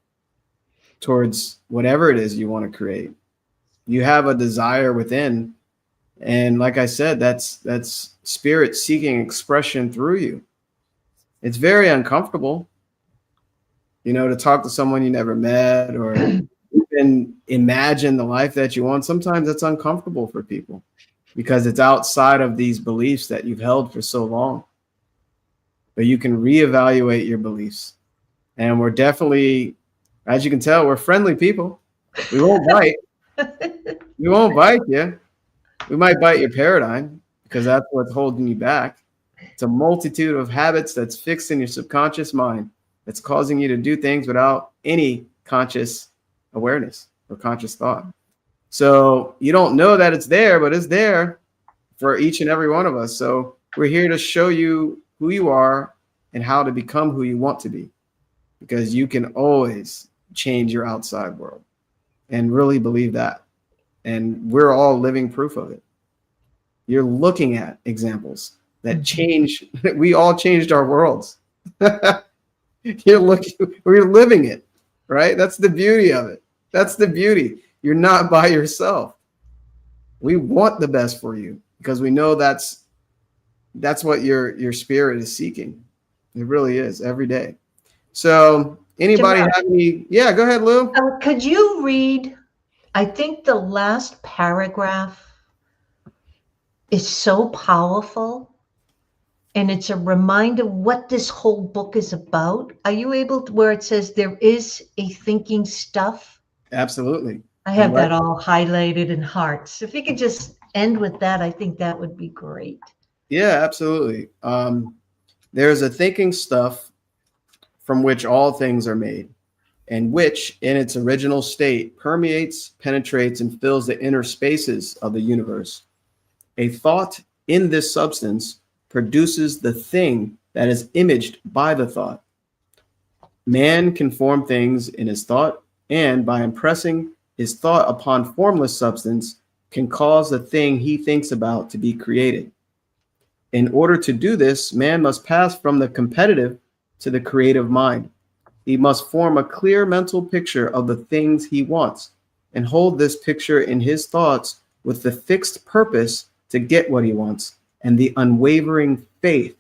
towards whatever it is you want to create. You have a desire within, and like I said, that's spirit seeking expression through you. It's very uncomfortable, you know, to talk to someone you never met or even imagine the life that you want. Sometimes it's uncomfortable for people because it's outside of these beliefs that you've held for so long. But you can reevaluate your beliefs. And we're definitely, as you can tell, we're friendly people. We won't bite. We won't bite you. We might bite your paradigm because that's what's holding you back. It's a multitude of habits that's fixed in your subconscious mind that's causing you to do things without any conscious awareness or conscious thought. So you don't know that it's there, but it's there for each and every one of us. So we're here to show you who you are and how to become who you want to be, because you can always change your outside world, and really believe that. And we're all living proof of it. You're looking at examples that change. We all changed our worlds. We're living it, right? That's the beauty of it. That's the beauty. You're not by yourself. We want the best for you because we know that's what your spirit is seeking. It really is every day. So anybody Jamal, have any? Yeah, go ahead, Lou. could you read, I think the last paragraph is so powerful. and it's a reminder what this whole book is about. Are you able to, where it says there is a thinking stuff? Absolutely. I have And right- that all highlighted in hearts. If you could just end with that, I think that would be great. Yeah, absolutely. There's a thinking stuff from which all things are made, and which, in its original state, permeates, penetrates, and fills the inner spaces of the universe. A thought in this substance produces the thing that is imaged by the thought. Man can form things in his thought, and by impressing his thought upon formless substance, can cause the thing he thinks about to be created. In order to do this, man must pass from the competitive to the creative mind. He must form a clear mental picture of the things he wants and hold this picture in his thoughts with the fixed purpose to get what he wants and the unwavering faith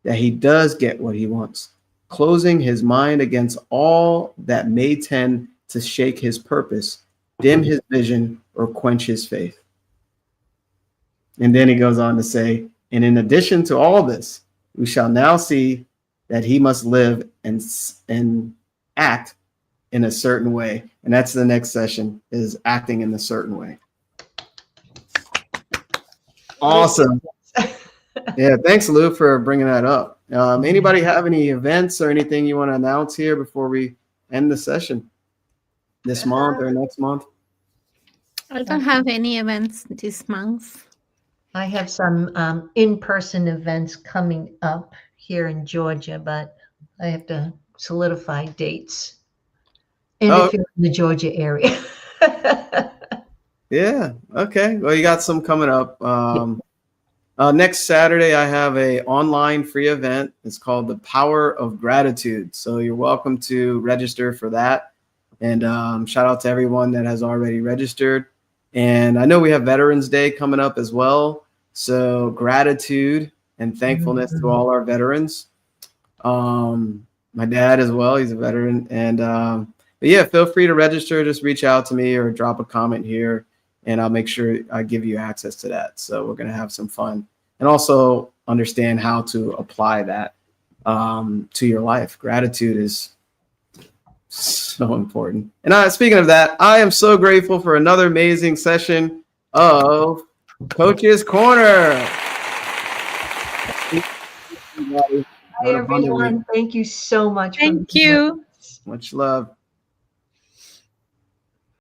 that he does get what he wants, closing his mind against all that may tend to shake his purpose, dim his vision, or quench his faith. And then he goes on to say, and in addition to all this, we shall now see that he must live and act in a certain way. And that's the next session, is acting in a certain way. Awesome. Yeah, thanks, Lou, for bringing that up. Anybody have any events or anything you want to announce here before we end the session this month or next month? I don't have any events this month. I have some in-person events coming up here in Georgia, but I have to solidify dates. And if you're in the Georgia area. Yeah. Okay. Well, you got some coming up. Next Saturday, I have a online free event. It's called The Power of Gratitude. So you're welcome to register for that. And shout out to everyone that has already registered. And I know we have Veterans Day coming up as well. So gratitude and thankfulness to all our veterans. My dad as well, he's a veteran. And but yeah, feel free to register. Just reach out to me or drop a comment here, and I'll make sure I give you access to that. So we're going to have some fun and also understand how to apply that to your life. Gratitude is so important. And speaking of that, I am so grateful for another amazing session of Coach's Corner. Hi, everyone. Thank you so much. Thank you. Much love.